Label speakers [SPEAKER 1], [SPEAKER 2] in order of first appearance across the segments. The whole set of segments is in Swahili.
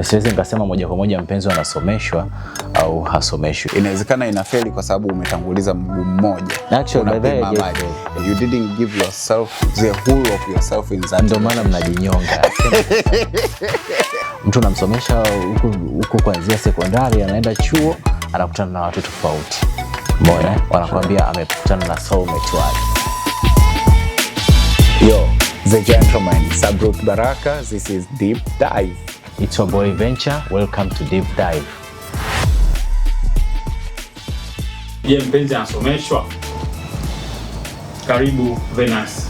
[SPEAKER 1] siwezi nikasema moja kwa moja mpenzi anasomeshwa au hasomeshwi.
[SPEAKER 2] Inawezekana inafeli kwa sababu umetanguliza mguu mmoja.
[SPEAKER 1] Actually,
[SPEAKER 2] you didn't give yourself the whole of yourself in that.
[SPEAKER 1] Ndio maana mnajinyonga. Mtu unamsomesha huko kuanzia sekondari, anaenda chuo, anakutana na watu tofauti. Mbona wanakuambia amekutana na soulmate wake.
[SPEAKER 2] Yo, the gentleman, Sabrut Baraka, this is Deep Dive.
[SPEAKER 1] It's your boy Venture, welcome to Deep Dive.
[SPEAKER 3] Je, mpenzi anasomeshwa? Karibu Venus.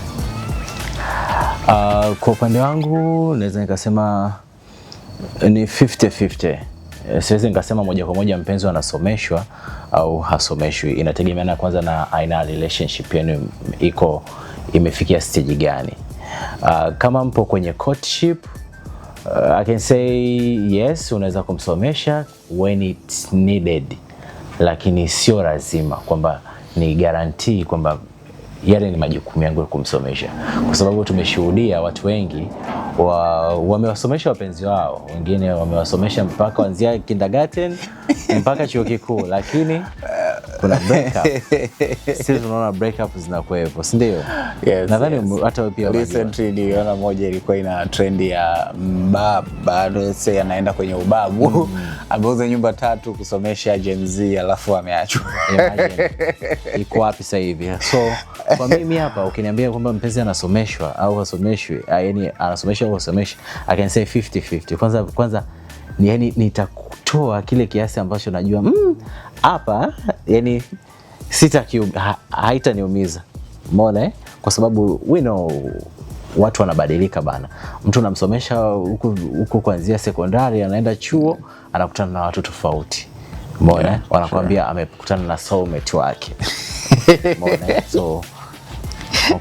[SPEAKER 1] Kwa upande wangu naweza nikasema ni 50-50. Siwezi nikasema moja kwa moja mpenzi anasomeshwa au hasomeshwi. Inategemeana kwanza na aina ya relationship yenu imefikia stage gani. Kama mpo kwenye courtship, I can say yes, unaweza kumsomesha when it's needed, lakini sio lazima kwamba ni guarantee kwamba yale ni majukumu yangu ya kumsomesha, kwa sababu tumeshuhudia watu wengi wamewasomesha wapenzi wao, wengine wamewasomesha mpaka kuanzia kindergarten mpaka chuo kikuu, lakini kuna breakup. Sisi tunaona breakup zinakuwepo, si ndio?
[SPEAKER 2] Yes,
[SPEAKER 1] nadhani hata wewe pia
[SPEAKER 2] recently niliona moja ilikuwa ina trend ya mbaba sasa anaenda kwenye ubabu ameuza nyumba 3 kusomesha Gen Z alafu ameachwa.
[SPEAKER 1] Iko wapi sasa hivi? So kwa mimi hapa ukiniambia kwamba mpenzi anasomeshwa au hasomeshwi, yani anasomeshwa au hasomeshwi, I can say 50-50. Kwanza ni yani nitakutoa kile kiasi ambacho najua hapa yani haitaniumiza. Umeona kwa sababu we know watu wanabadilika bana. Mtu unamsomesha huko kuanzia sekondari, anaenda chuo, anakutana na watu tofauti. Umeona wanakuambia amekutana na soulmate wake. Umeona so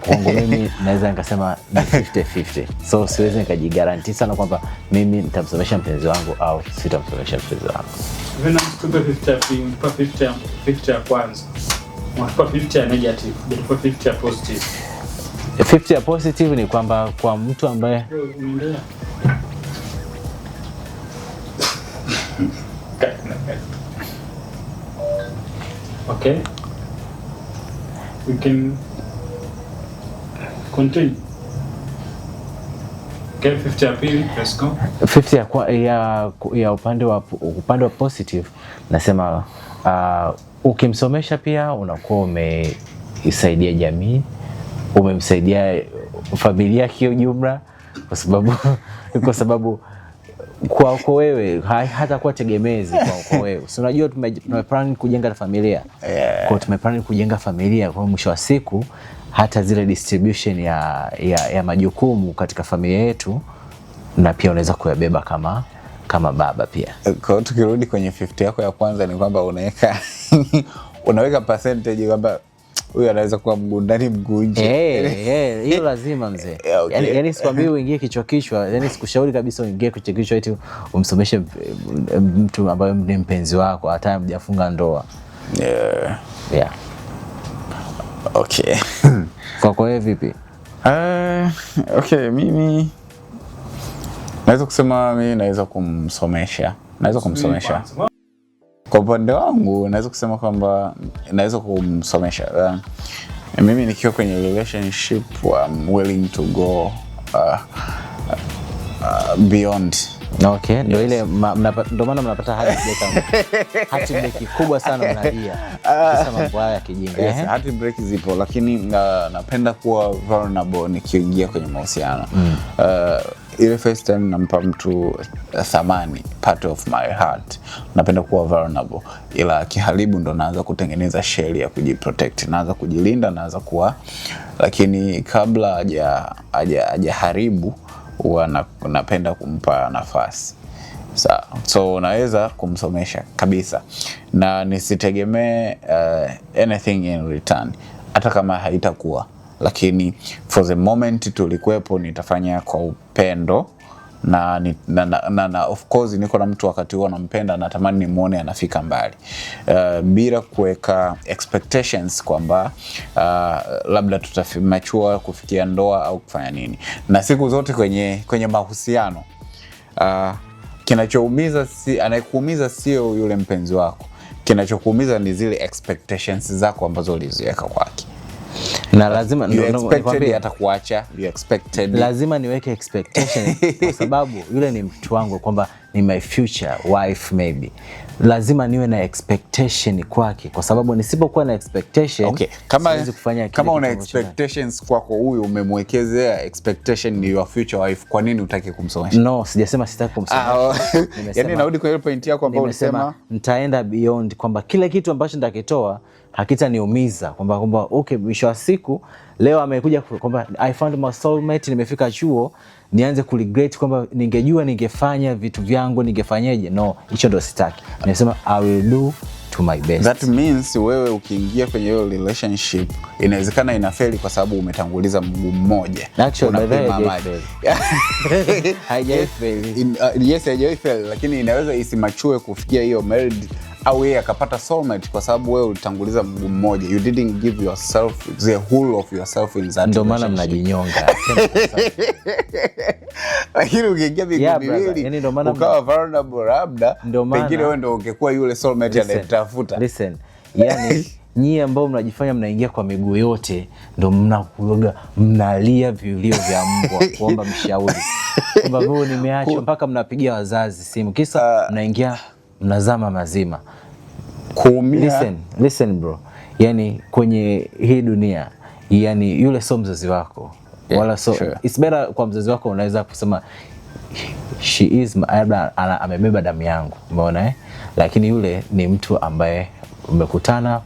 [SPEAKER 1] kwangu mimi naweza nikasema ni 50-50. So siwezi nikajigarantii sana kwamba mimi nitamsomesha mpenzi wangu au sitamsomesha mpenzi wangu.
[SPEAKER 3] Venus, tupe 50 ya kwanza. Unatupa 50 ya negative, unatupa 50 ya positive.
[SPEAKER 1] 50 ya positive ni kwamba kwa mtu ambaye
[SPEAKER 3] okay, we can continue. Okay, 50 ya pili, let's go.
[SPEAKER 1] 50 ya upande wa positive nasema ukimsomesha pia unakuwa umeisaidia jamii, umemsaidia familia kwa ujumla, kwa sababu kwa wewe hata kuwa tegemezi kwa wewe. So unajua tumeplan kujenga familia. Kwa tumeplan kujenga familia, kwa mwisho wa siku hata zile distribution ya majukumu katika familia yetu na pia unaweza kuyabeba kama baba pia.
[SPEAKER 2] Kwa tukirudi kwenye 50 yako ya kwanza ni kwamba unaweka percentage kwamba huyu anaweza kuwa mguu ndani mguu nje.
[SPEAKER 1] Hiyo lazima mzee.
[SPEAKER 2] Okay.
[SPEAKER 1] Yani sikwambii uingie kichwa, yani sikushauri kabisa uingie kichwa eti umsomeshe mtu ambaye ni mpenzi wako hata mjafunga ndoa. Yeah.
[SPEAKER 2] Okay.
[SPEAKER 1] Kwa wewe vipi?
[SPEAKER 2] Okay, mimi naweza kusema mimi naweza kumsomesha. Kwa upande wangu naweza kusema kwamba naweza kumsomesha. Mimi nikiwa kwenye relationship, I'm willing to go beyond.
[SPEAKER 1] Okay, ndio ile ndio maana mnapata heartbreak kubwa sana mnalia. Sasa mambo haya ya kijinga.
[SPEAKER 2] Yes, heartbreak zipo, lakini napenda kuwa vulnerable nikiingia kwenye mahusiano. Ile first time nampa mtu thamani, part of my heart. Napenda kuwa vulnerable, ila kiharibu ndo naanza kutengeneza shell ya kujiprotect, naanza kujilinda, naanza kuwa, lakini kabla hajaharibu huwa napenda kumpa nafasi. So naweza kumsomesha kabisa na nisitegemee anything in return, hata kama haitakuwa, lakini for the moment tulikuwepo nitafanya kwa upendo na of course niko na mtu wakati huo nampenda, natamani nimuone anafika mbali, bila kuweka expectations kwamba labda tutafimachua kufikia ndoa au kufanya nini. Na siku zote kwenye mahusiano kinachoumiza anayekuumiza sio yule mpenzi wako, kinachokuumiza ni zile expectations zako ambazo uliziweka kwake.
[SPEAKER 1] Na lazima
[SPEAKER 2] nikwambie atakuacha, you expected.
[SPEAKER 1] Lazima niweke expectation kwa sababu yule ni mtu wangu, kwamba ni my future wife maybe. Lazima niwe na expectation kwake, kwa sababu nisipokuwa na expectation
[SPEAKER 2] siwezi kufanya kile. Kama una expectations kwako huyu, umemwekezea expectation ni your future wife, kwa nini utaki kumsomesha?
[SPEAKER 1] No, sijasema sitaki kumsomesha.
[SPEAKER 2] Yaani narudi kwa ile point yako ambayo ulisema
[SPEAKER 1] nitaenda beyond, kwamba kila kitu ambacho nitakitoa hakitaniumiza, kwamba okay, mwisho wa siku leo amekuja kwamba I found my soulmate, nimefika chuo nianze ku regret kwamba ningejua ningefanya vitu vyangu ningefanyaje. No, hicho ndo sitaki. Nimesema I will do to my best.
[SPEAKER 2] That means wewe ukiingia kwenye hiyo relationship inawezekana inafeli kwa sababu umetanguliza mguu mmoja.
[SPEAKER 1] Actually haijafeli.
[SPEAKER 2] Yes, haijafeli, lakini inaweza isimachue kufikia hiyo married au yeye akapata soulmate kwa sababu wewe ulitanguliza mguu mmoja. You didn't give yourself the whole of yourself in that.
[SPEAKER 1] Ndio maana mnajinyonga.
[SPEAKER 2] Lakini ukiingia miguu miwili ukawa vulnerable, labda pengine wewe ndio ungekuwa yule soulmate anayetafuta.
[SPEAKER 1] Listen, yani nyie ambao mnajifanya mnaingia kwa miguu yote ndio mnakuoga, mnalia vilio vya mbwa kuomba mshauri. Kwamba wewe nimeacha, mpaka mnapigia wazazi simu kisa mnaingia mnazama mazima.
[SPEAKER 2] Kuumia.
[SPEAKER 1] Listen bro. Yani kwenye hii dunia, yani yule sio mzazi wako. Wala sure. It's better kwa mzazi wako unaweza kusema she is amebeba damu yangu, umeona lakini yule ni mtu ambaye umekutana,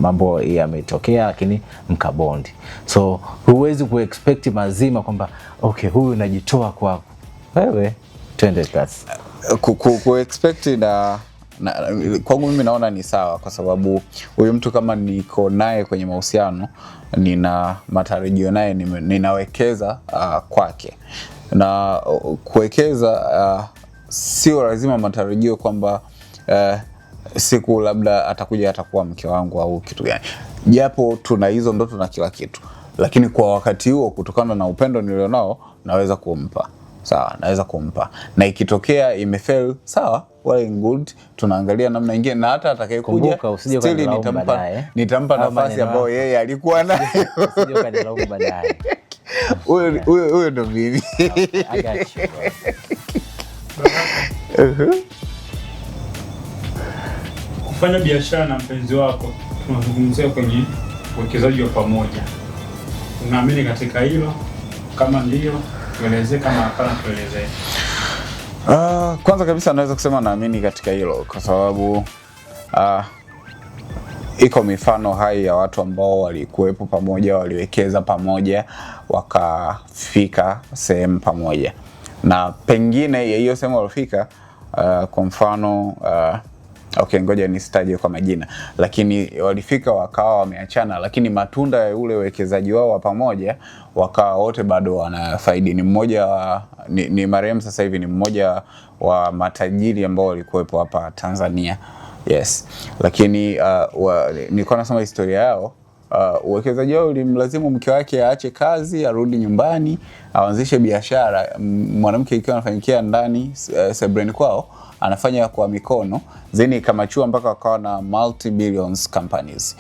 [SPEAKER 1] mambo yametokea, lakini mkabondi. So huwezi kuexpect mazima kwamba okay, huyu najitoa kwako. Wewe twende kasi.
[SPEAKER 2] Ku-expect na kwangu mimi naona ni sawa, kwa sababu huyu mtu kama niko naye kwenye mahusiano, nina matarajio naye, ninawekeza kwake. Na kuwekeza sio lazima matarajio kwamba siku labda atakuja atakuwa mke wangu au kitu gani. Japo tuna hizo ndoto na kila kitu, lakini kwa wakati huo, kutokana na upendo nilionao, naweza kumpa. Sawa, naweza kumpa. Na ikitokea imefail, sawa, well and good, tunaangalia namna nyingine, na hata atakayekuja still nitampa nafasi ambayo yeye alikuwa nayo.
[SPEAKER 1] Usije ukanilaumu baadaye.
[SPEAKER 2] Huyo ndo mimi.
[SPEAKER 1] I got you.
[SPEAKER 3] Kufanya biashara na mpenzi wako, tunazungumzia kwenye uwekezaji wa pamoja. Unaamini katika hilo? Kama ndio, tueleze. Kama hapana, tueleze.
[SPEAKER 2] Kwanza kabisa naweza kusema naamini katika hilo kwa sababu iko mifano hai ya watu ambao walikuwepo pamoja, waliwekeza pamoja, wakafika sehemu pamoja. Na pengine hiyo sehemu walifika, kwa mfano okay, ngoja nisitaje kwa majina, lakini walifika wakawa wameachana, lakini matunda ya ule uwekezaji wao wa pamoja wakawa wote bado wanafaidi. Ni mmoja ni marehemu sasa hivi, ni mmoja wa matajiri ambao walikuwepo hapa Tanzania. Yes. Lakini nilikuwa nasoma historia yao. Uwekezaji wao ulimlazimu mke wake aache kazi, arudi nyumbani, aanzishe biashara. Mwanamke ikiwa anafanyikia ndani sebreni kwao, anafanya kwa mikono, zeni kamachua mpaka wakawa na multi-billions companies.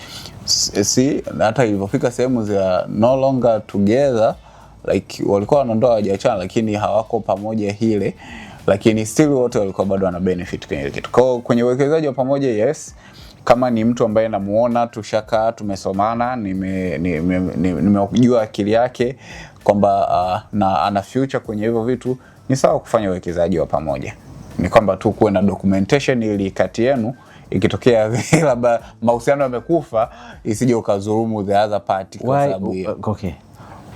[SPEAKER 2] Hata ilipofika sehemu za no longer together, like walikuwa wanandoa hawajaachana lakini hawako pamoja hile, lakini still wote walikuwa bado wana benefit kwenye kitu. Kwa kwenye uwekezaji wa pamoja, yes, kama ni mtu ambaye namuona tushaka tumesomana, nimejua akili yake kwamba na ana future kwenye hivyo vitu, ni sawa kufanya uwekezaji wa pamoja. Ni kwamba tu kuwe na documentation ili kati yenu ikitokea labda mahusiano yamekufa, isije ukazurumu the other party kwa sababu hiyo.
[SPEAKER 1] Okay.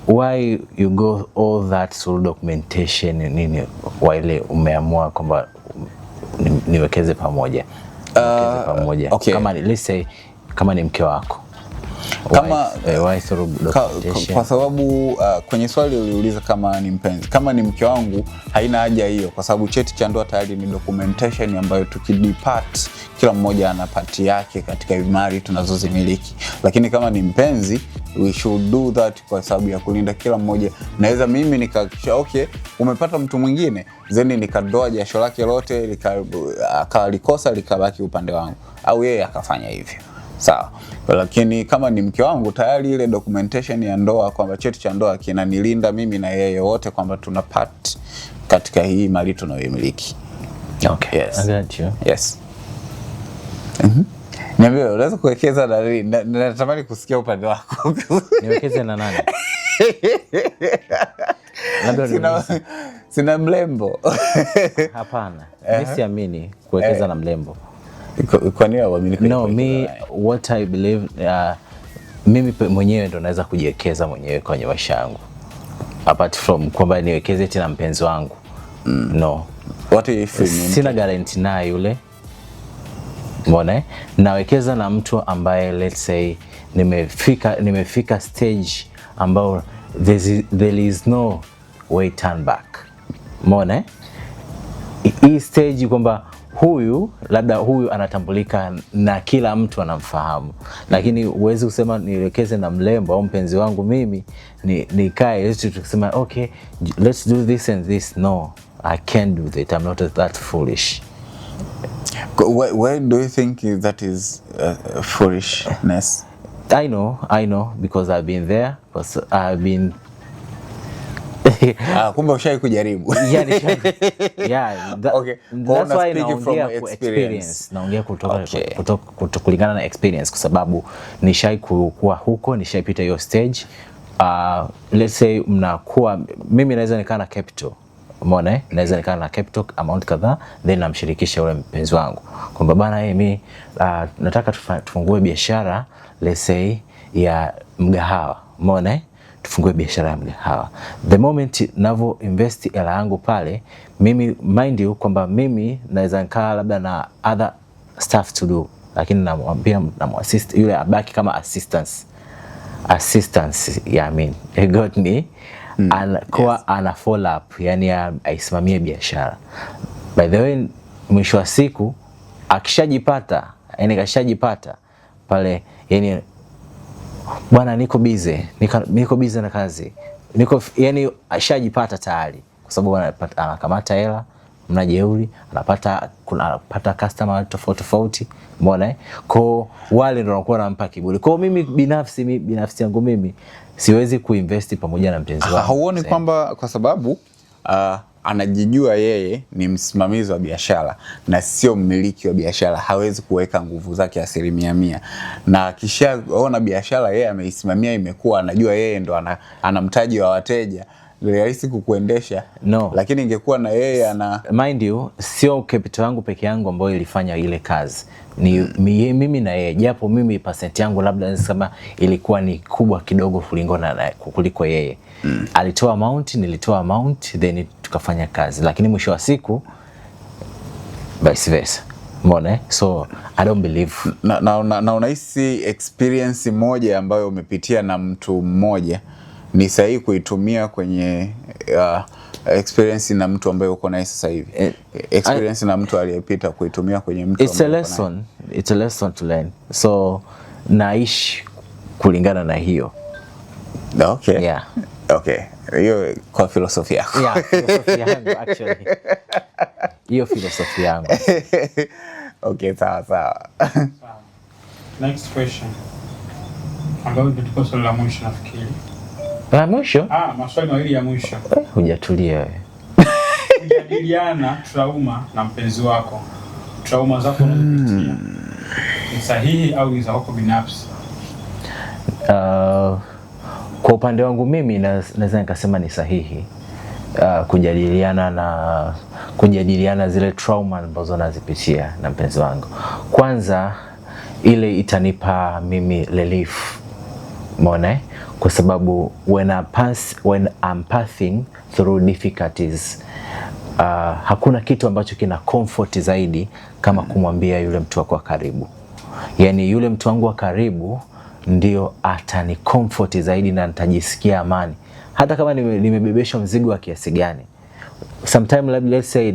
[SPEAKER 1] Why you go all that sort of documentation nini wale umeamua kwamba niwekeze pamoja? Okay. Kama let's say kama ni mke wako.
[SPEAKER 2] Kama
[SPEAKER 1] why through documentation?
[SPEAKER 2] Kwa sababu kwenye swali uliuliza kama ni mpenzi, kama ni mke wangu haina haja hiyo, kwa sababu cheti cha ndoa tayari ni documentation ambayo tukidepart kila mmoja ana part yake katika mali tunazozimiliki. Lakini kama ni mpenzi, we should do that kwa sababu ya kulinda kila mmoja. Naweza mimi nikakisha okay, umepata mtu mwingine, zeni nikadoa jasho lake lote akalikosa likabaki upande wangu, au yeye akafanya hivyo, sawa. Lakini kama ni mke wangu, tayari ile documentation ya ndoa kwamba cheti cha ndoa kinanilinda mimi na yeye wote kwamba tuna part katika hii mali tunayoimiliki.
[SPEAKER 1] Okay, yes. I got you.
[SPEAKER 2] Yes. Niambie, unaweza kuwekeza na nini? Natamani kusikia upande wako.
[SPEAKER 1] Niwekeze na nani?
[SPEAKER 2] Sina mlembo.
[SPEAKER 1] Hapana. Mimi siamini kuwekeza na mlembo.
[SPEAKER 2] Kwa nini uamini?
[SPEAKER 1] No, what I believe, mimi mwenyewe ndo naweza kujiwekeza mwenyewe kwenye maisha yangu. Apart from kwamba niwekeze tena mpenzi wangu. No.
[SPEAKER 2] What if
[SPEAKER 1] sina guarantee na yule? Mbona? Nawekeza na mtu ambaye let's say nimefika stage ambao there is no way turn back. Mbona? Hii stage kwamba labda huyu anatambulika na kila mtu anamfahamu, lakini uwezi kusema niwekeze na mlembo au mpenzi wangu mimi nikae tukisema okay, let's do this and this. No, I can't do that. I'm not that foolish.
[SPEAKER 2] Why do you think that is foolishness?
[SPEAKER 1] I know because I've been there, because I've been
[SPEAKER 2] kumbe ushai kujaribu.
[SPEAKER 1] Okay. That's why naongea experience. Naongea kutoka kulingana na experience, kwa sababu nishai kuwa huko, nishaipita hiyo stage. Let's say mnakuwa, mimi naweza nikaa na capital. Umeona naweza nikaa na capital amount kadhaa, then namshirikisha yule mpenzi wangu kwamba bana mimi nataka tufungue biashara let's say ya mgahawa. Umeona tufungue biashara ya mgahawa. The moment navo invest hela yangu pale, mimi mind you kwamba mimi naweza nikaa labda na other stuff to do, lakini namwambia namuassist yule abaki kama assistance he got me. Ana follow up, yani aisimamie biashara. By the way, mwisho wa siku akishajipata, yani kashajipata pale, yani bwana niko busy na kazi. Yani ashajipata tayari, kwa sababu anakamata hela, mnajeuri, anapata customer tofauti. Umeona kwa wale ndio wanakuwa wanampa kiburi. Kwa mimi binafsi yangu mimi siwezi kuinvest pamoja na mpenzi wangu.
[SPEAKER 2] Hauoni kwamba kwa sababu anajijua yeye ni msimamizi wa biashara na sio mmiliki wa biashara, hawezi kuweka nguvu zake 100%, na kishaona biashara yeye ameisimamia imekuwa, anajua yeye ndo ana mtaji wa wateja, rahisi kukuendesha?
[SPEAKER 1] No.
[SPEAKER 2] Lakini ingekuwa na yeye
[SPEAKER 1] mind you, sio capital yangu peke yangu ambayo ilifanya ile kazi, ni mimi na yeye, japo mimi percent yangu labda nisema ilikuwa ni kubwa kidogo kuliko yeye. Alitoa amount, nilitoa amount, then tukafanya kazi, lakini mwisho wa siku vice versa. Umeona? So I don't believe.
[SPEAKER 2] Na unahisi experience moja ambayo umepitia na mtu mmoja ni sahihi kuitumia kwenye experience na mtu ambaye uko naye sasa hivi? Experience na mtu aliyepita kuitumia kwenye mtu
[SPEAKER 1] it's a lesson to learn. So naishi kulingana na hiyo.
[SPEAKER 2] Okay.
[SPEAKER 1] Yeah.
[SPEAKER 2] Okay. Hiyo kwa philosophy yako.
[SPEAKER 1] Yeah, philosophy yangu actually. Hiyo philosophy yangu.
[SPEAKER 2] Okay, sawa.
[SPEAKER 3] Next question. Ambayo ndio swali la mwisho nafikiri.
[SPEAKER 1] La mwisho?
[SPEAKER 3] Maswali mawili ya mwisho.
[SPEAKER 1] Hujatulia wewe.
[SPEAKER 3] Kujadiliana trauma na mpenzi wako. Trauma zako unazopitia. Ni sahihi au ni za wako binafsi?
[SPEAKER 1] Kwa upande wangu mimi naweza nikasema ni sahihi. Kujadiliana zile trauma ambazo nazipitia na mpenzi wangu. Kwanza ile itanipa mimi relief. Umeona? Kwa sababu when I'm passing through difficulties, hakuna kitu ambacho kina comfort zaidi kama kumwambia yule mtu wako wa karibu. Yani yule mtu wangu wa karibu ndio atani comfort zaidi na nitajisikia amani hata kama nimebebeshwa mzigo wa kiasi gani. Sometime let's say